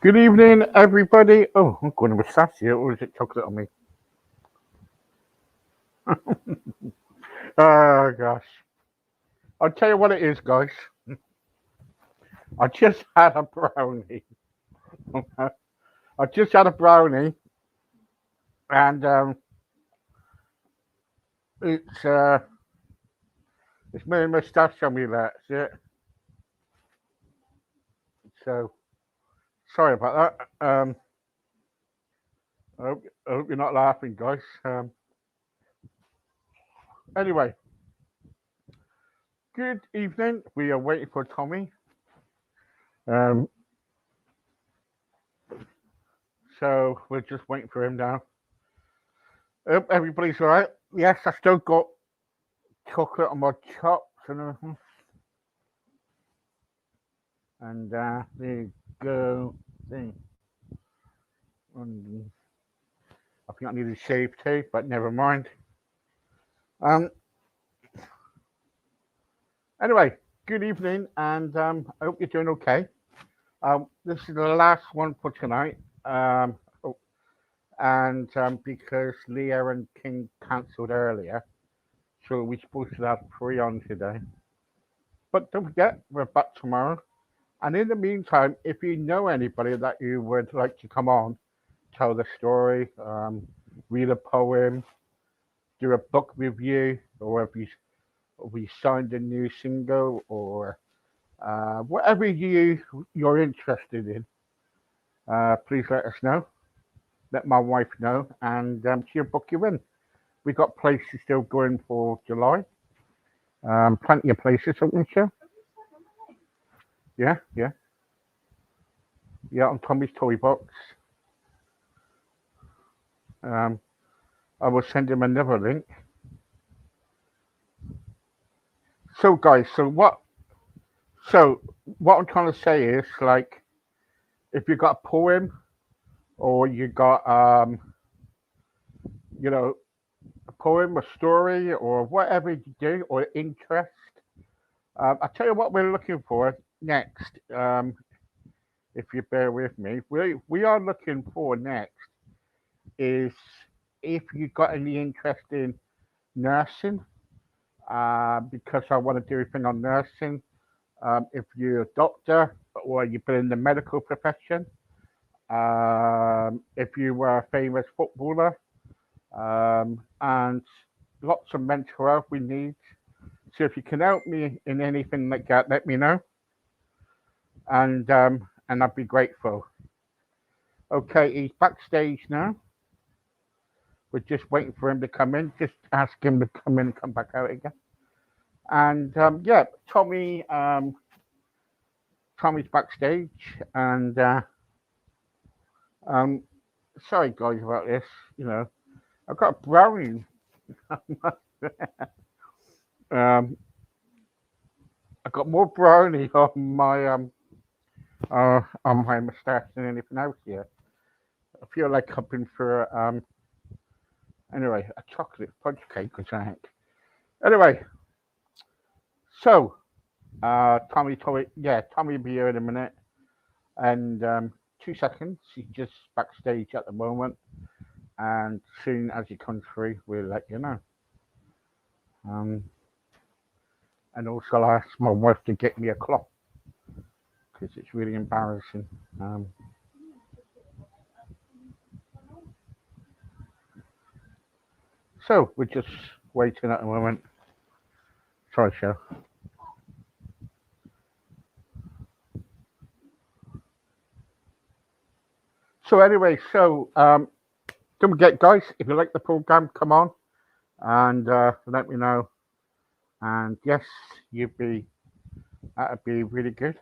Good evening, everybody. Oh, I'm going to massage you, or is it chocolate on me? Oh, gosh. I'll tell you what it is, guys. I just had a brownie. I just had a brownie, and it's uh, it's made a moustache on me. That's it. So sorry about that. I hope you're not laughing, guys. Anyway, good evening. We are waiting for Tommy. Um, so we're just waiting for him now. Hope everybody's all right. Yes, I still got chocolate on my chops and everything. And there you go. Thing. And I think I need a shave too, but never mind. Um. Anyway, good evening, and I hope you're doing okay. This is the last one for tonight. Oh, and because Leah and King cancelled earlier, so we're supposed to have three on today. But don't forget, we're back tomorrow. And in the meantime, if you know anybody that you would like to come on, tell the story, read a poem, do a book review, or if we signed a new single, or whatever you're interested in, please let us know. Let my wife know, and she'll book you in. We got places still going for July. Plenty of places, haven't we, Sure? Yeah, yeah, yeah. On Tommy's Toy Box. Um, I will send him another link. So, guys, so what I'm trying to say is, like, if you got a poem or you got you know, a poem, a story, or whatever you do, or interest, I'll tell you what we're looking for next. If you bear with me, we are looking for next is if you got any interest in nursing, because I want to do everything on nursing. If you're a doctor or you've been in the medical profession, if you were a famous footballer, and lots of mental health we need. So if you can help me in anything like that, let me know, and I'd be grateful. Okay, he's backstage now. We're just waiting for him to come in. Just ask him to come in and come back out again. And yeah, Tommy's backstage, and um, sorry guys about this. You know, I've got a brownie. um, I got more brownie on my moustache than anything else here. I feel like I've been through anyway a chocolate fudge cake or something. Anyway, so Tommy will be here in a minute, and 2 seconds. He's just backstage at the moment, and soon as he comes through, we'll let you know. Um, and also I'll ask my wife to get me a cloth because it's really embarrassing. So we're just waiting at the moment. Sorry, show. So anyway, don't forget, guys, if you like the program, come on and let me know. And yes, you'd be that'd be really good.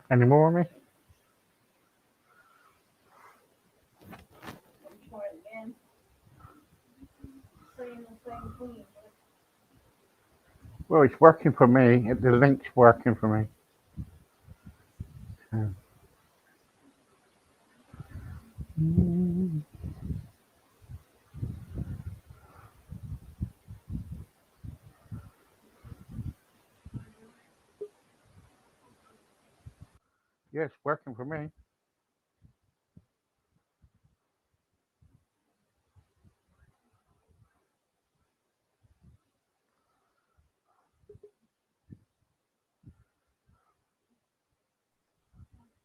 Any more of me? Try it again. Same thing. Well, it's working for me. The link's working for me. Yes, working for me.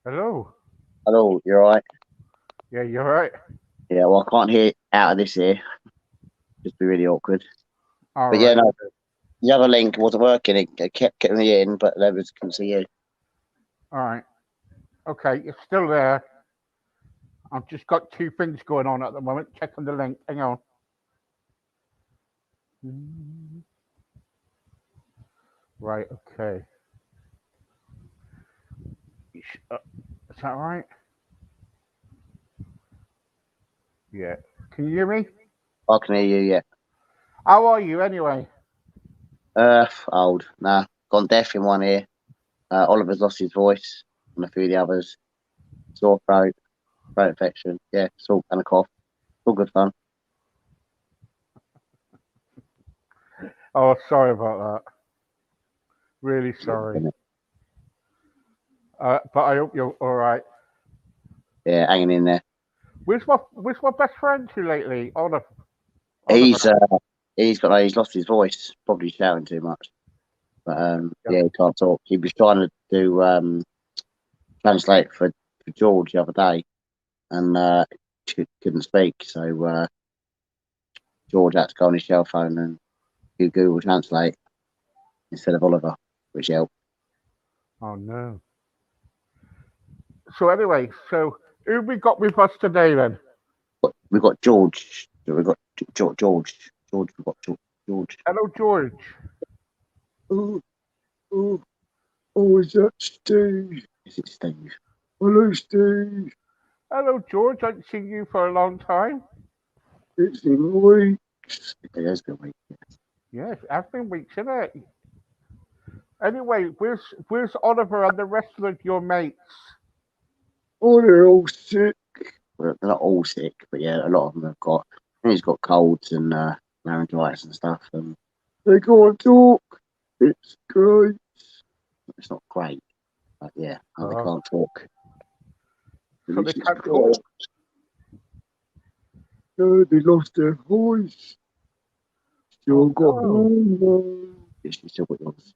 Hello. Hello, you alright? Yeah, you're right. Yeah, well, I can't hear out of this here. Just be really awkward. All But right. yeah, no, the other link wasn't working. It kept getting me in, but they couldn't see you. All right. Okay, it's still there. I've just got two things going on at the moment. Check on the link. Hang on. Right. Okay. Is that right? Yeah. Can you hear me? I can hear you, yeah. How are you anyway? Old. Nah, gone deaf in one ear. Oliver's lost his voice, and a few of the others. Sore throat, throat infection. Yeah, it's all kind of cough. It's all good fun. Oh, sorry about that. Really sorry. But I hope you're all right. Yeah, hanging in there. Where's my best friend to lately? Oliver. He's he's lost his voice. Probably shouting too much. But yeah, he can't talk. He was trying to do translate for George the other day, and couldn't speak. So George had to go on his cell phone and do Google Translate instead of Oliver, which helped. Oh no. So anyway, who we got with us today then? But we've got George. We've got George. We've got George. Hello, George. Oh, oh, oh, is that Steve? Is it Steve? Hello, Steve. Hello, George. I haven't seen you for a long time. It's been weeks. It has been weeks. Yes, it's been weeks, isn't it? Anyway, where's Oliver and the rest of your mates? Oh, they're all sick. Well, they're not all sick, but yeah, a lot of them have got. I think he's got colds and laryngitis and stuff. And they can't talk. It's great. It's not great, but yeah, and they can't talk. So they can't talk. No, they lost their voice. Still got no. Still got yours.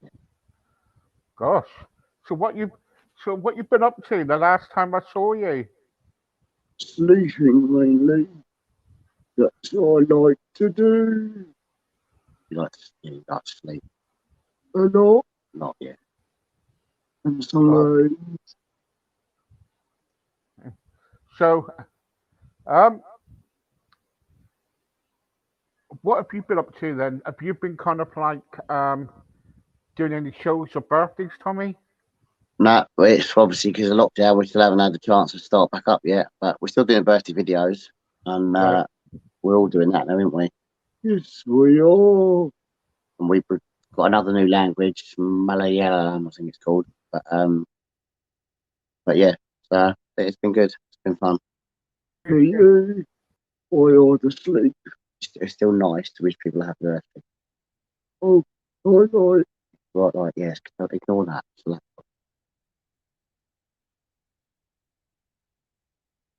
Gosh. So what you've been up to the last time I saw you? Sleeping mainly. That's what I like to do. You like to sleep? A lot. Not yet. And sometimes. So, what have you been up to then? Have you been kind of like doing any shows or birthdays, Tommy? No, it's obviously because of lockdown, we still haven't had the chance to start back up yet. But we're still doing birthday videos, and Right. we're all doing that now, aren't we? Yes, we are. And we've got another new language, Malayalam, I think it's called. But yeah, so it's been good. It's been fun. Yeah, I ought to sleep. It's still nice to wish people a happy birthday. Oh, right. Right, yes. Don't ignore that.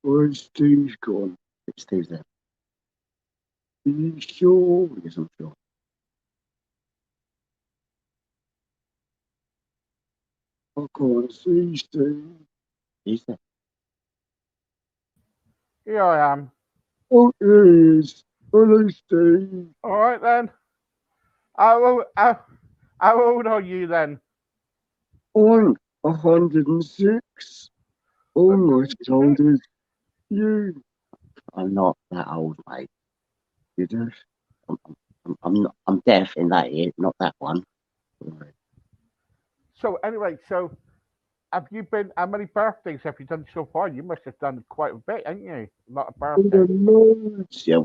Where's Steve's gone? Steve's there. Are you sure? Yes, I'm sure. I can't see Steve. He's there. Here I am. Oh, there he is. Hello, Steve. All right then. How old are you then? I'm 106. Almost as old as you. I'm not that old, mate. You deaf? I'm not. I'm deaf in that ear, not that one. So anyway, have you been? How many birthdays have you done so far? You must have done quite a bit, haven't you? A lot of Oh, birthdays. loads. Yeah,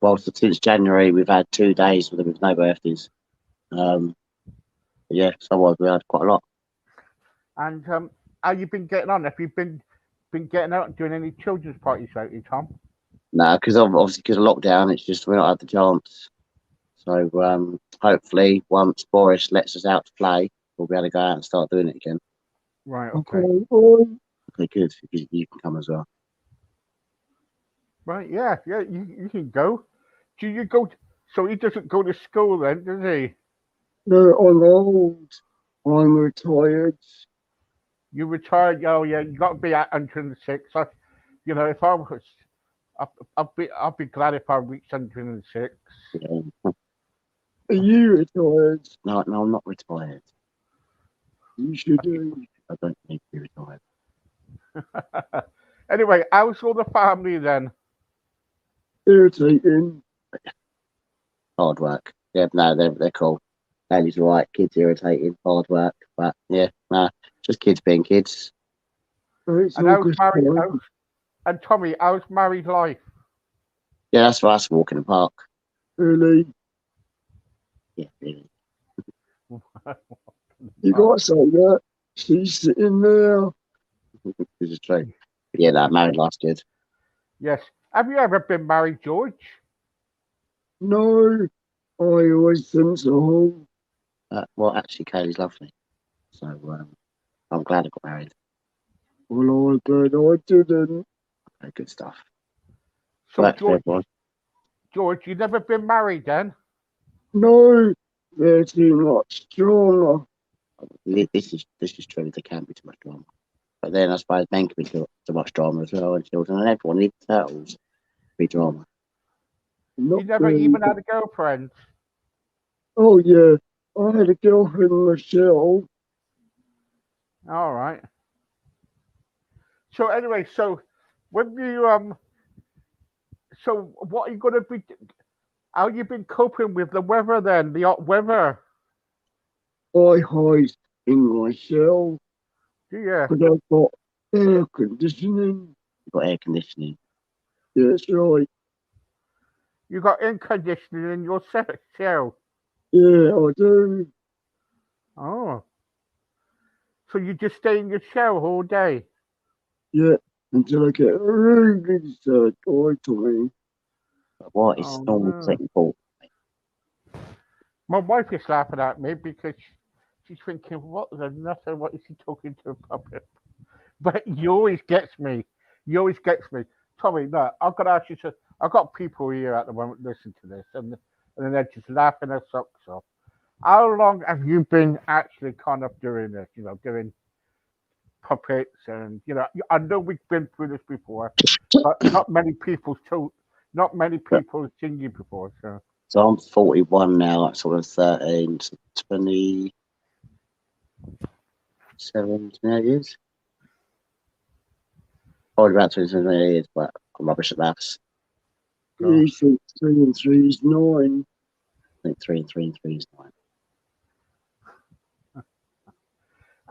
well since January we've had 2 days with no birthdays. Yeah, so we had quite a lot. And how you been getting on? Have you been getting out and doing any children's parties lately, Tom? No, because obviously because of lockdown, it's just we're not had the chance. So hopefully once Boris lets us out to play, we'll be able to go out and start doing it again. Right. Okay, Okay. boy. Okay, good. You can come as well. Right. Yeah. Yeah. You can go. Do you go? So he doesn't go to school then, does he? No, I'm old. I'm retired. You retired. Oh yeah. You got to be at 106. You know, if I was, I'd be glad if I reached 106. Yeah. Are you retired? No, I'm not retired. You should do. I don't need to be retired. Anyway, how's all the family then? Irritating. Hard work. Yeah, no, they're cool. Daddy's right. Kids irritating. Hard work, but yeah, no, just kids being kids. It's And all how's good married? fun. And Tommy, how's married life? Yeah, that's for us walking in the park. Really. Yeah, really. You got to say that. She's sitting there. This is true. But yeah, that married life's good. Yes. Have you ever been married, George? No, I always think so. Well, actually, Kaylee's lovely. So I'm glad I got married. Well, I bet I didn't. Okay, good stuff. So Works for George, everyone. you never been married then? No, they're too much stronger. This is true. There can be too much drama, but then I suppose men can be too much drama as well, and children and everyone needs turtles. Be drama. Not You never really. even had a girlfriend. Oh, yeah. I had a girlfriend, Michelle. All right. So anyway, so when you so what are you gonna be? How you been coping with the weather then? The hot weather? I hide in my cell Do you? because I've got air conditioning. You've got air conditioning. That's right. You got air conditioning in your cell. Yeah, I do. Oh. So you just stay in your cell all day? Yeah, until I get a really sad guy to me. But what is Oh normal no. second fault? My wife is laughing at me because she's thinking, what the nutter? What is he talking to a puppet? But you always gets me. You always gets me. Tommy, no, I've got to ask you. I've got people here at the moment listen to this, and then they're just laughing their socks off. How long have you been actually kind of doing this? You know, doing puppets, and I know we've been through this before, but not many people have seen you before. So I'm 41 now. That's sort of 13, so 27 years. Probably about 27 years, but I'm rubbish at maths. He thinks 3 and 3 is 9. I think 3 and 3 and 3 is 9.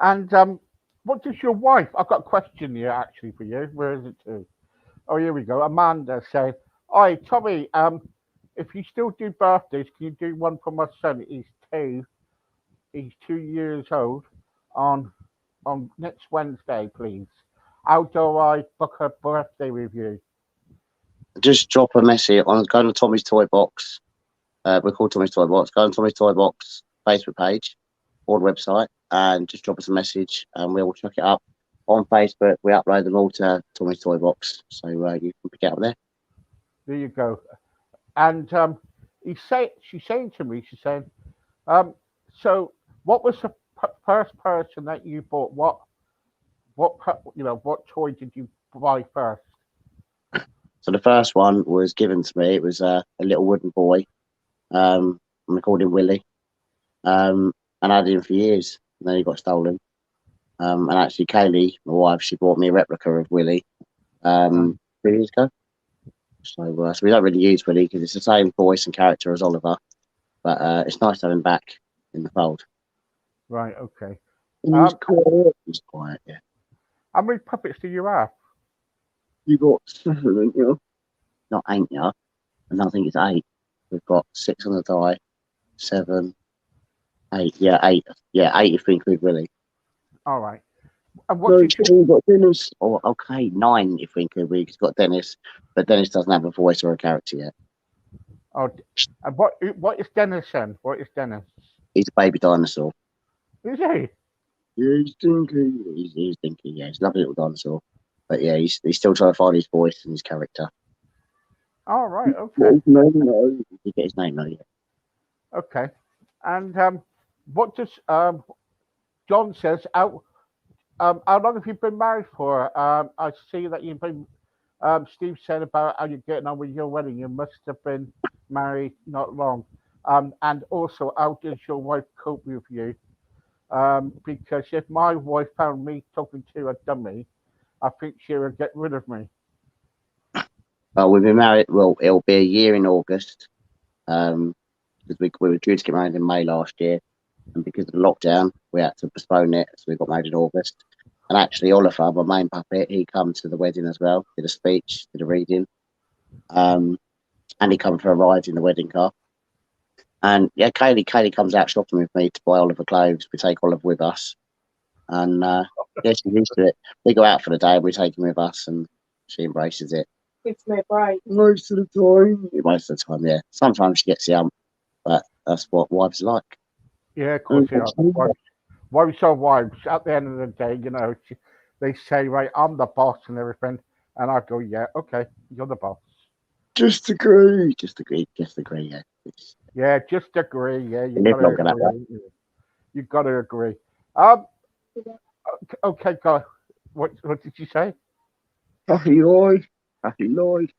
And what does your wife? I've got a question here actually for you. Where is it to? Oh, here we go. Amanda saying, "Hi, Tommy. If you still do birthdays, can you do one for my son? He's 2. He's 2 years old. On next Wednesday, please. How do I book a birthday with you?" Just drop a message on go to Tommy's Toy Box. We're called Tommy's Toy Box. Go on Tommy's Toy Box Facebook page or website and just drop us a message and we'll check it up. On Facebook, we upload them all to Tommy's Toy Box. So you can pick it up there. There you go. And she's saying to me, she's saying, so what was the first person that you bought? What toy did you buy first? So the first one was given to me. It was a little wooden boy. We called him Willie. And I had him for years. And then he got stolen. And actually, Kaylee, my wife, she bought me a replica of Willie 3 years ago. So we don't really use Willie because it's the same voice and character as Oliver. But it's nice to have him back in the fold. Right. Okay. And he's quiet. He's quiet, yeah. How many puppets do you have? You got 7, haven't you? Not ain't ya? And I think it's 8. We've got 6 on the die, 7, 8. Yeah, 8. Yeah, 8 if we include Willie. All right. And No, what's your you got Dennis. Or okay, 9 if we include Willie. He's got Dennis, but Dennis doesn't have a voice or a character yet. oh, and what is Dennis then? What is Dennis? He's a baby dinosaur. Is he? Yeah, he's stinky. He's thinking, yeah, he's a lovely little dinosaur. But yeah, he's still trying to find his voice and his character. All right. What Okay. his name though? You get his name though, yeah. Okay. And what does John says? How long have you been married for? I see that you've been. Steve said about how you're getting on with your wedding. You must have been married not long. And also, how does your wife cope with you? Because if my wife found me talking to a dummy, I think she would get rid of me. We've been married. Well, it'll be a year in August. Because we were due to get married in May last year, and because of the lockdown, we had to postpone it. So we got married in August. And actually, Oliver, my main puppet, he come to the wedding as well. Did a speech, did a reading, and he come for a ride in the wedding car. And yeah, Kaylee comes out shopping with me to buy Oliver clothes. We take Oliver with us, and yeah, she's used to it. We go out for the day, we take him with us, and she embraces it. Gives me a break. Most of the time. Most of the time, yeah. Sometimes she gets the but that's what wives are like. Yeah, of course, yeah. Wives are wives. At the end of the day, they say, right, I'm the boss and everything. And I go, yeah, okay, you're the boss. Just agree. Just agree, yeah. Yeah, just agree. Yeah, you live gotta longer that way. agree. You gotta agree. Okay, go. What did you say? Happy life. Happy life.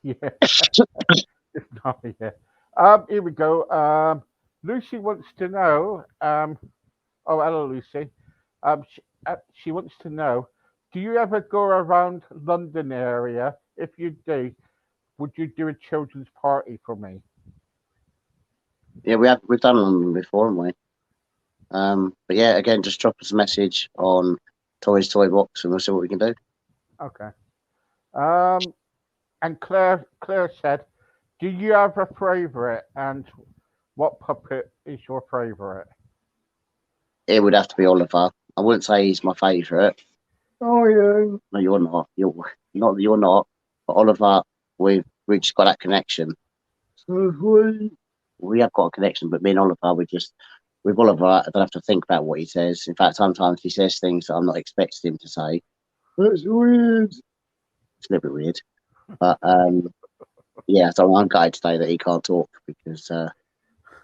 Yeah. No, yeah. Here we go. Lucy wants to know. Oh, hello, Lucy. She wants to know. Do you ever go around London area? If you do, would you do a children's party for me? Yeah, we've done them before, haven't we? But yeah, again, just drop us a message on Toys Toy Box, and we'll see what we can do. Okay. And Claire said, do you have a favourite? And what puppet is your favourite? It would have to be Oliver. I wouldn't say he's my favourite. Oh yeah. No, you're not. You're not. But Oliver, we've just got that connection. So We have got a connection, but me and Oliver, with Oliver, I don't have to think about what he says. In fact, sometimes he says things that I'm not expecting him to say. that's weird. It's a little bit weird, but yeah. So I'm gutted today that he can't talk because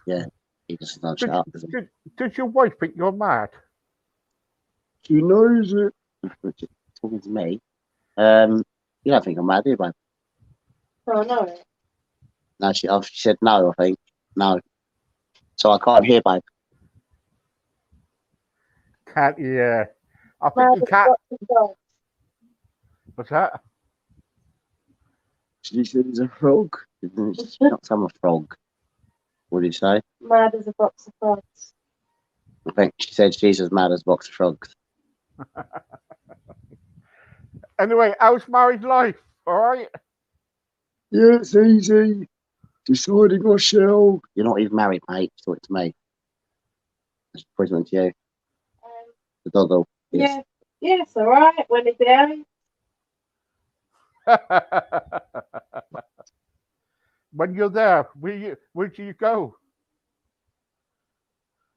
yeah, he just doesn't shut up. Does your wife think you're mad? She knows it. Talking to me, you don't think I'm mad, do you, babe? Oh, no. No, she said no. I think no. So I can't hear, babe. Can't yeah. I think you can't. What's that? She said he's a frog. It's not some frog. What did you say? Mad as a box of frogs. I think she said she's as mad as a box of frogs. Anyway, how's married life? All right. Yeah, it's easy. Deciding myself. You're not even married, mate. Talk to me. That's poison to you. The doggo. Yeah. Yes, all right. When is it out? When you're there, where do you go?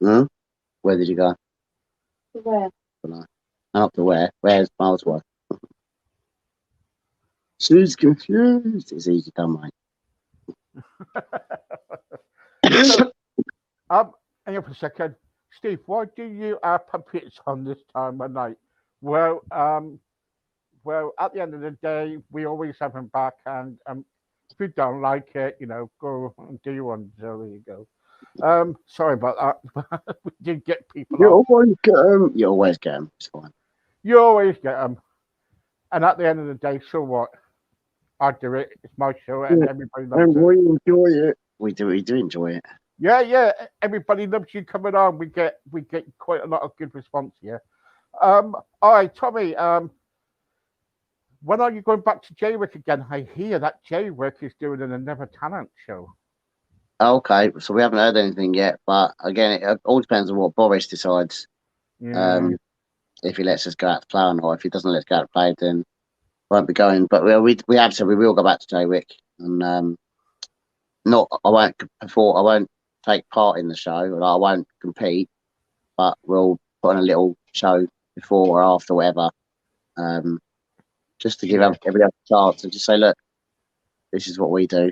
Hmm? Where did you go? Where? Not to where. Where's Milesworth? She's confused. It's easy done, mate. Hang on for a second. Steve, why do you have puppets on this time of night? Well, at the end of the day, we always have them back, and if you don't like it, go and do your one. So there you go. Sorry about that. We did get people. You on. always get 'em. You always get them. It's fine. You always get them. And at the end of the day, so what? I do it. It's my show, and Yeah. everybody And loves it. we enjoy it. We do enjoy it. Yeah. Everybody loves you coming on. We get quite a lot of good response here. All right, Tommy. When are you going back to Jaywick again? I hear that Jaywick is doing an Another Talent show. Okay, so we haven't heard anything yet, but again, it all depends on what Boris decides. Yeah. If he lets us go out to play or not. If he doesn't let us go out to play, then we won't be going. But we have said we will go back to Jaywick, and not I won't perform. I won't take part in the show. I won't compete, but we'll put on a little show before or after, whatever, just to give everybody else a chance and just say, look, this is what we do.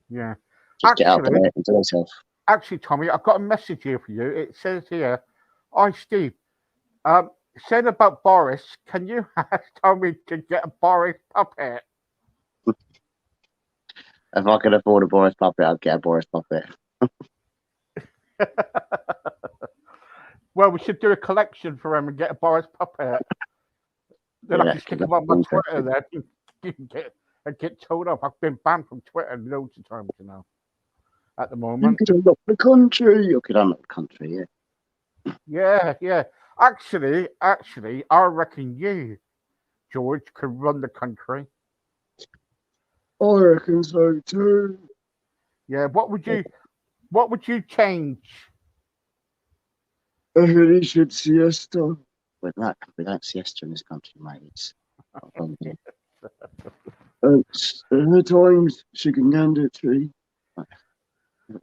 Yeah. Just get out there and do yourself. Actually, Tommy, I've got a message here for you. It says here, "Hi, Steve. Said about Boris. Can you ask Tommy to get a Boris puppet?" If I could afford a Boris puppet, I'd get a Boris puppet. Well, we should do a collection for him and get a Boris puppet. Then I Yeah, can stick that's him on my interesting. Twitter. Then you can get told off. I've been banned from Twitter loads of times, at the You moment. could unlock the country. You could unlock the country, yeah. Yeah. Actually, I reckon you, George, could run the country. I reckon so too. Yeah. What would you change? I really should siesta. We don't siesta in this country, mate. It's not fun, is it? At times she can hand it to me.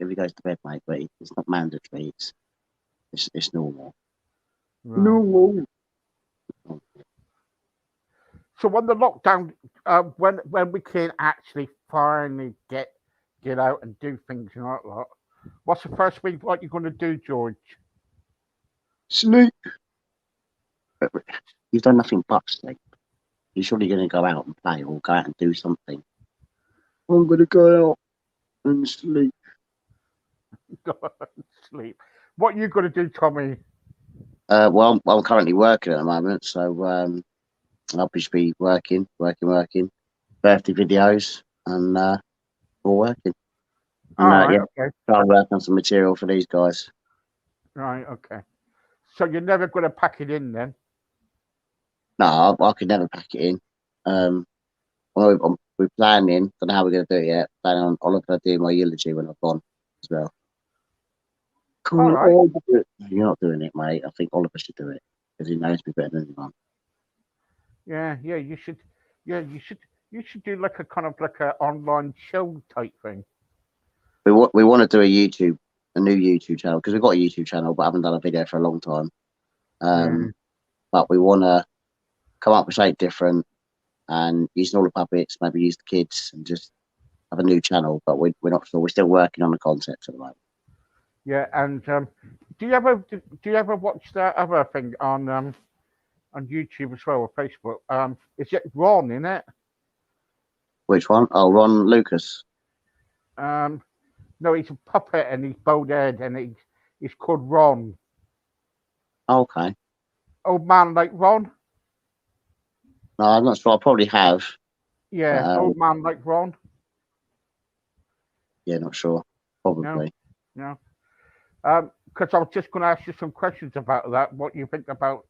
If he goes to bed, mate, but it's not mandatory. It's normal. Right. No, So when the lockdown, when we can actually finally get out and do things and all that lot, what's the first thing what you're going to do, George? sleep. You've done nothing but sleep. You're surely going to go out and play or go out and do something. I'm gonna go out and sleep. Go and sleep. What are you going to do, Tommy? Well, I'm currently working at the moment, so I'll just be working. Birthday videos and all working. All And right, okay. try and work on some material for these guys. Right, okay. So you're never going to pack it in then? No, I could never pack it in. We're planning. Don't know how we're going to do it yet. Planning on Oliver doing my eulogy when I've gone as well. Can't All right. I do it? You're not doing it, mate. I think Oliver should do it because he knows me better than anyone. Yeah, you should. Yeah, you should do like a kind of like a online show type thing. We want to do a new YouTube channel because we've got a YouTube channel, but I haven't done a video for a long time. Yeah. But we want to come up with something different and using all the puppets, maybe use the kids and just have a new channel. But we're not sure. We're still working on the concept at the moment. Yeah, and do you ever watch that other thing on YouTube as well or Facebook? Is it Ron in it? Which one? Oh, Ron Lucas. No, he's a puppet and he's bald head and he's called Ron. Okay. Old man like Ron. No, I'm not sure. I probably have. Yeah, old man like Ron. Yeah, not sure. Probably. No. Because I was just going to ask you some questions about that. What you think about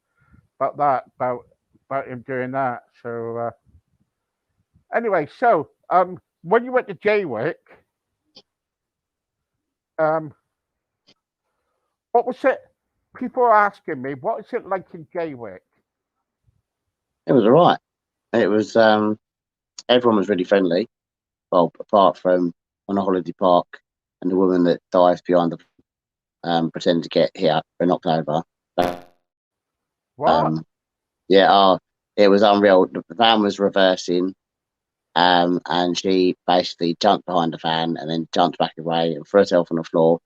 that? About him doing that? So anyway, so when you went to Jaywick, what was it? People are asking me, what is it like in Jaywick? It was all right. It was everyone was really friendly. Well, apart from on a holiday park and the woman that dives behind the pretending to get hit or knocked over. What? It was unreal. The van was reversing, and she basically jumped behind the van and then jumped back away and threw herself on the floor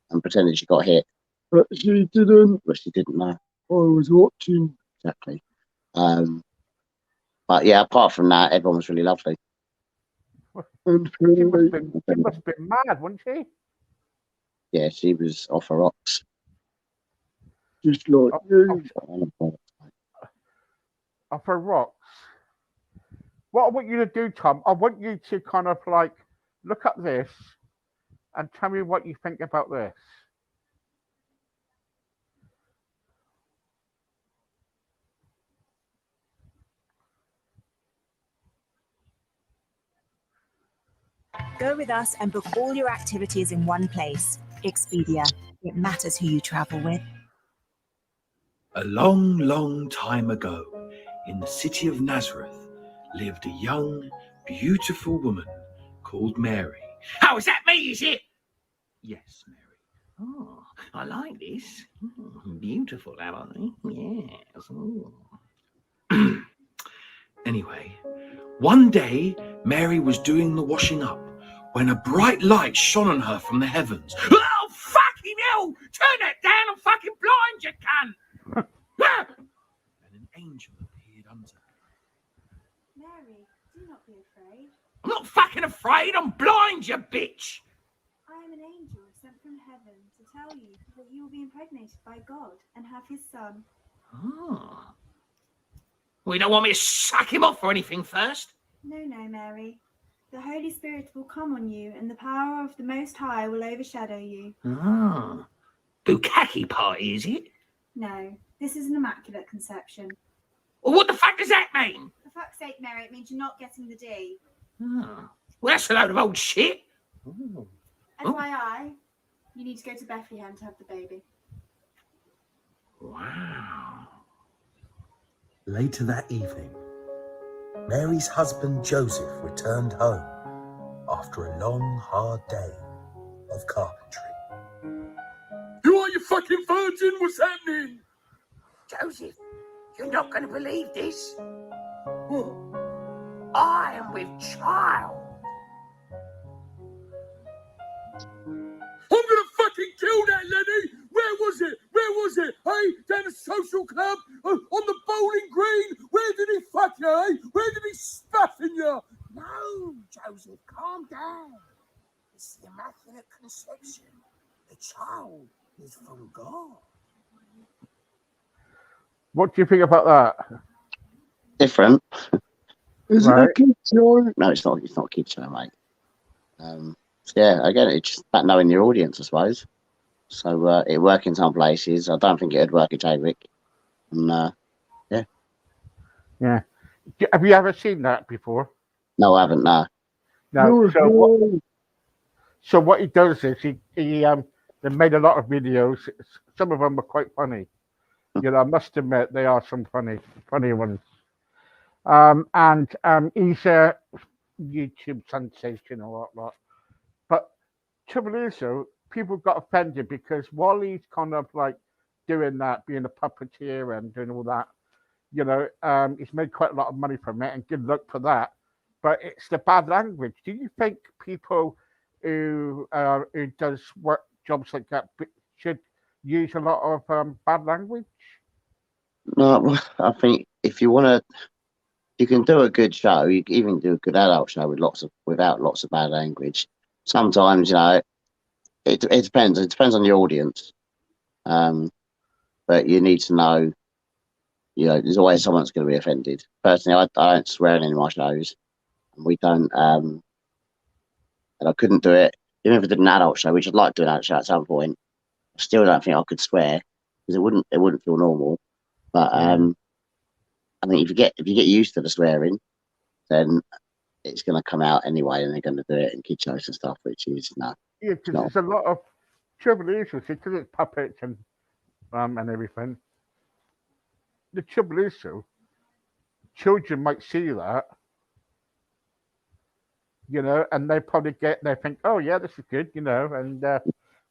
and pretended she got hit, But she didn't. but she didn't know I was watching. exactly. But yeah, apart from that, everyone was really lovely. And She must friendly. have been mad, wasn't she? Yeah, she was off her rocks. Just like you. Off her rocks. What I want you to do, Tom, I want you to kind of like look at this and tell me what you think about this. Go with us and book all your activities in one place. Expedia. It matters who you travel with. A long, long time ago, in the city of Nazareth, lived a young, beautiful woman called Mary. Oh, is that me, is it? Yes, Mary. Oh, I like this. Beautiful, have I? Yes. Anyway, one day, Mary was doing the washing up when a bright light shone on her from the heavens. Oh, fucking hell! Turn that down and fucking blind, you cunt! And an angel appeared unto her. Mary, do not be afraid. I'm not fucking afraid, I'm blind, you bitch! I am an angel sent from heaven to tell you that you will be impregnated by God and have his son. Oh. Well, you don't want me to suck him off or anything first? No, Mary. The Holy Spirit will come on you, and the power of the Most High will overshadow you. Ah. Bukkake party, is it? No, this is an immaculate conception. Well, what the fuck does that mean? For fuck's sake, Mary, it means you're not getting the D. Ah. Well, that's a load of old shit. Ooh. FYI, you need to go to Bethlehem to have the baby. Wow. Later that evening, Mary's husband Joseph returned home after a long, hard day of carpentry. You are you fucking virgin? What's happening? Joseph, you're not going to believe this. I am with child. I'm going to fucking kill that, Lenny. Where was it? Where was it? Hey, down the social club? On the bowling green? Where did he fuck you, eh? Where did he spaff in you? No, Joseph, calm down. It's the Immaculate Conception. The child is from God. What do you think about that? Different. Is Right. it a kid show? No, it's not. It's not a kids show, mate. So yeah, again, it's just about knowing your audience, I suppose. So it works in some places. I don't think it would work at Jaywick. And Yeah. Have you ever seen that before? no, I haven't. No. No. No, So what he does is he they made a lot of videos. Some of them are quite funny. You know, I must admit they are some funny ones. And he's a YouTube sensation or whatnot. But trouble is though, people got offended because while he's kind of like doing that, being a puppeteer and doing all that, you know, he's made quite a lot of money from it and good luck for that. But it's the bad language. Do you think people who does work jobs like that should use a lot of bad language? No, I think if you want to, you can do a good show. You can even do a good adult show with without lots of bad language. Sometimes, you know, it depends. It depends on the audience. But you need to know, you know, there's always someone that's going to be offended. Personally, I don't swear in any of my shows. And we don't, and I couldn't do it. Even if I did an adult show, which I'd like to do an adult show at some point, I still don't think I could swear because it wouldn't feel normal. But I think if you get used to the swearing, then it's going to come out anyway, and they're going to do it in kid shows and stuff, which is no. Yeah, because No. there's a lot of trouble is because it's puppets and everything. The trouble is though, children might see that, you know, and they think, oh yeah, this is good, you know, and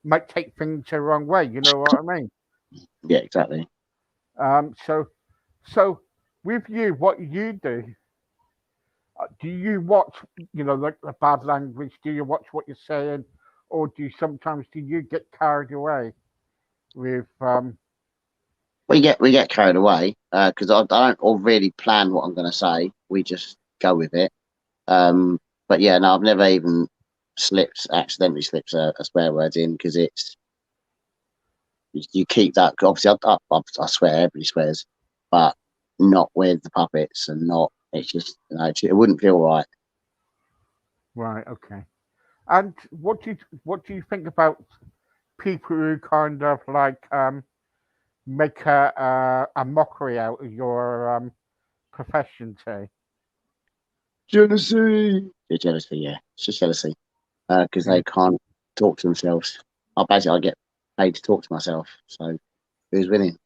might take things the wrong way. You know what I mean? Yeah, exactly. So with you, what you do you watch, you know, like the bad language? Do you watch what you're saying, or do you get carried away with? We get carried away because I don't really plan what I'm going to say. We just go with it. But yeah, no, I've never even accidentally slipped a swear word in because you keep that. Obviously, I swear, everybody swears, but not with the puppets and not. It's just, you know, it wouldn't feel right. Right. Okay. And what do you think about people who kind of like make a mockery out of your profession, T? Jealousy. Yeah, jealousy, yeah. It's just jealousy. Because they can't talk to themselves. I get paid to talk to myself. So who's winning?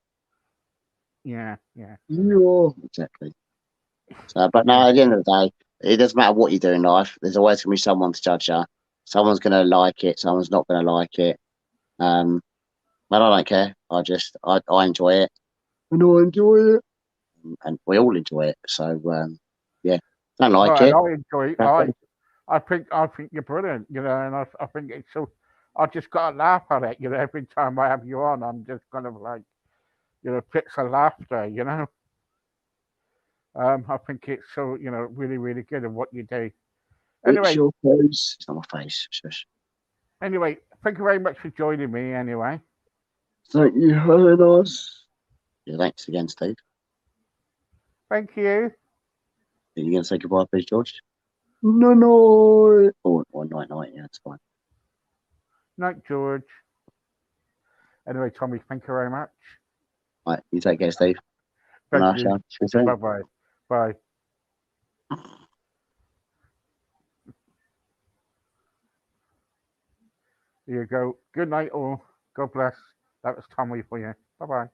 Yeah, yeah. You are. Exactly. So, but no, at the end of the day, it doesn't matter what you do in life. There's always going to be someone to judge you. Someone's going to like it. Someone's not going to like it. But I don't care. I enjoy it, And I enjoy it. and we all enjoy it. So, yeah, don't like Oh, it. and I enjoy it. I think you're brilliant, you know, and I think it's so. I just got to laugh at it, you know. Every time I have you on, I'm just kind of like, you know, fits of laughter, you know. I think it's so, you know, really, really good in what you do. Anyway, It's your face. It's not my face. Shush. anyway, thank you very much for joining me. Anyway, Thank you, having us. Yeah, thanks again, Steve. thank you. Are you going to say goodbye, please, George? No, no. Or night, yeah, it's fine. Night, George. Anyway, Tommy, thank you very much. Right, you take care, Steve. Thank And I you. shall see you soon. Bye-bye. Bye. Here you go. Good night, all. God bless. That was Tommy for you. Bye-bye.